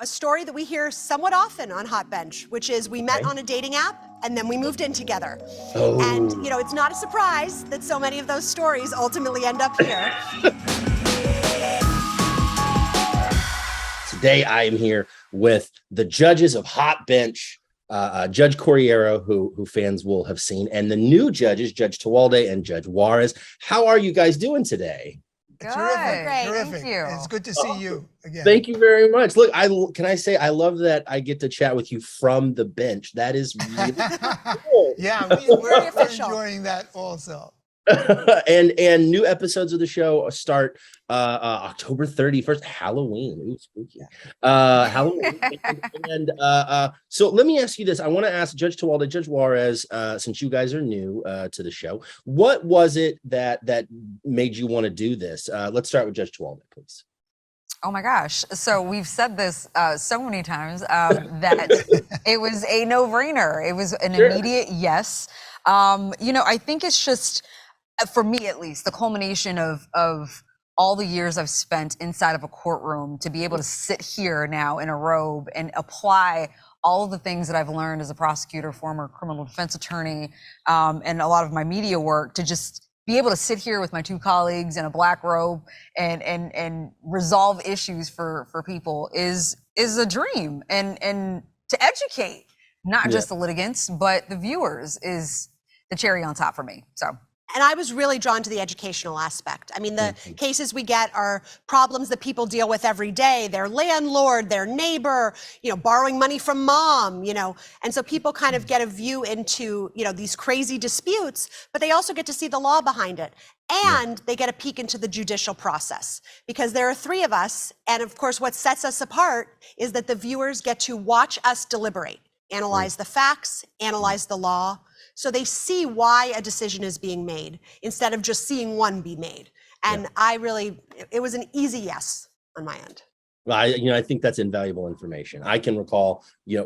a story that we hear somewhat often on Hot Bench, which is we met on a dating app and then we moved in together. Oh. And, you know, it's not a surprise that so many of those stories ultimately end up here. Today, I am here with the judges of Hot Bench, Judge Corriero, who fans will have seen, and the new judges, Judge Tewolde and Judge Juarez. How are you guys doing today? Good. Terrific. Great. Terrific. Thank you. It's good to see you again. Thank you very much. Look, can I say I love that I get to chat with you from the bench. That is really cool. Yeah, we're official. enjoying that also. and new episodes of the show start October 31st, Halloween. Ooh, spooky. Halloween. So let me ask you this. I want to ask Judge Tewolde, Judge Juarez, since you guys are new to the show, what was it that made you want to do this? Let's start with Judge Tewolde, please. Oh my gosh. So we've said this so many times that it was a no-brainer. It was an immediate yes. You know, I think it's just, for me at least, the culmination of all the years I've spent inside of a courtroom to be able to sit here now in a robe and apply all of the things that I've learned as a prosecutor, former criminal defense attorney, and a lot of my media work, to just be able to sit here with my two colleagues in a black robe and resolve issues for people is a dream. And to educate not just the litigants, but the viewers is the cherry on top for me. So. And I was really drawn to the educational aspect. I mean, the cases we get are problems that people deal with every day. Their landlord, their neighbor, you know, borrowing money from mom, you know. And so people kind of get a view into, you know, these crazy disputes, but they also get to see the law behind it. And they get a peek into the judicial process, because there are three of us. And of course, what sets us apart is that the viewers get to watch us deliberate, analyze the facts, analyze the law. So they see why a decision is being made instead of just seeing one be made. And it was an easy yes on my end. Well, I think that's invaluable information. I can recall,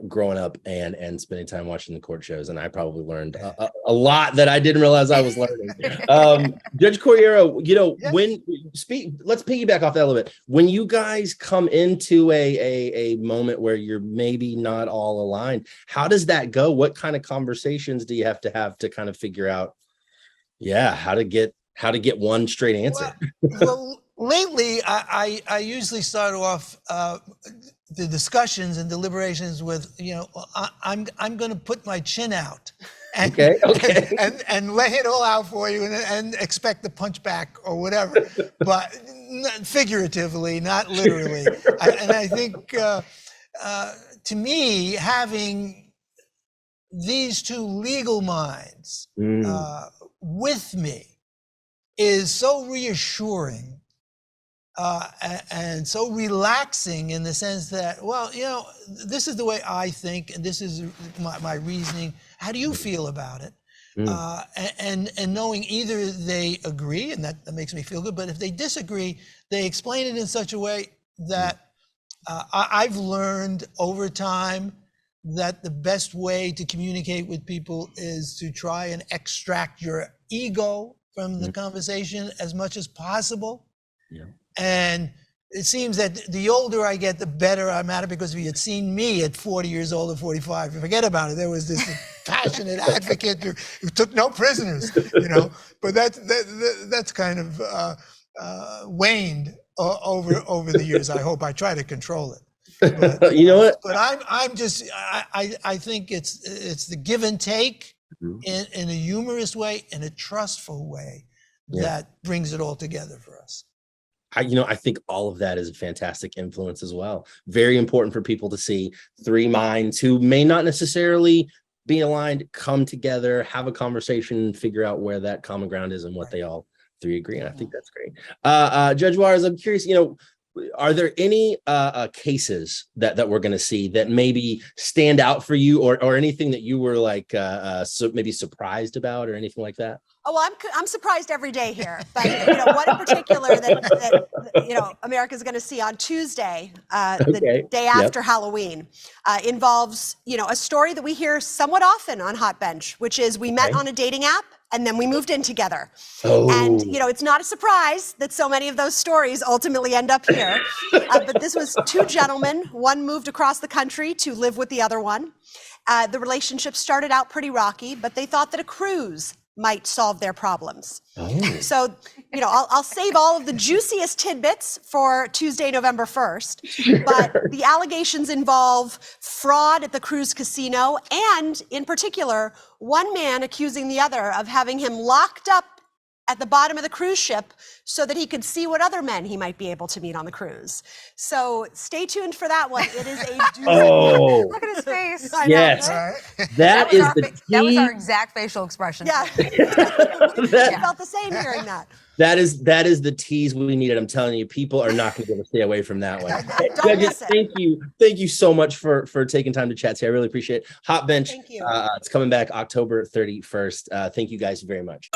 growing up and spending time watching the court shows, and I probably learned a lot that I didn't realize I was learning. Judge Corriero, let's piggyback off that a little bit. When you guys come into a moment where you're maybe not all aligned, how does that go? What kind of conversations do you have to kind of figure out, how to get one straight answer? Well, lately, I usually start off the discussions and deliberations with, I'm going to put my chin out and, and lay it all out for you and expect the punch back or whatever, but figuratively, not literally. I think, to me, having these two legal minds with me is so reassuring and so relaxing, in the sense that, this is the way I think, and this is my reasoning. How do you feel about it? And knowing either they agree, and that makes me feel good, but if they disagree, they explain it in such a way that I've learned over time that the best way to communicate with people is to try and extract your ego from the conversation as much as possible. And it seems that the older I get, the better I'm at it, because if you had seen me at 40 years old or 45, forget about it. There was this passionate advocate who took no prisoners, but that's kind of waned over the years. I hope I try to control it. But, you know what? But I think it's the give and take in a humorous way, in a trustful way, that brings it all together for us. I think all of that is a fantastic influence as well. Very important for people to see three minds who may not necessarily be aligned come together, have a conversation, figure out where that common ground is and what they all three agree. And I think that's great. Judge Juarez, I'm curious, are there any cases that we're going to see that maybe stand out for you, or anything that you were like maybe surprised about, or anything like that? Oh, well, I'm surprised every day here, but what in particular that America's going to see on Tuesday, the day after Halloween, involves a story that we hear somewhat often on Hot Bench, which is we met on a dating app and then we moved in together. And it's not a surprise that so many of those stories ultimately end up here. But this was two gentlemen. One moved across the country to live with the other one. The relationship started out pretty rocky, but they thought that a cruise might solve their problems. So, I'll save all of the juiciest tidbits for Tuesday, November 1st, but the allegations involve fraud at the cruise casino and, in particular, one man accusing the other of having him locked up at the bottom of the cruise ship so that he could see what other men he might be able to meet on the cruise. So stay tuned for that one. It is a doozy. Look at his face. Yes. That was our exact facial expression. Yeah. I felt the same hearing that. That is the tease we needed. I'm telling you, people are not going to be able to stay away from that one. Don't miss it. Thank you so much for taking time to chat today. I really appreciate it. Hot Bench. Thank you. It's coming back October 31st. Thank you guys very much.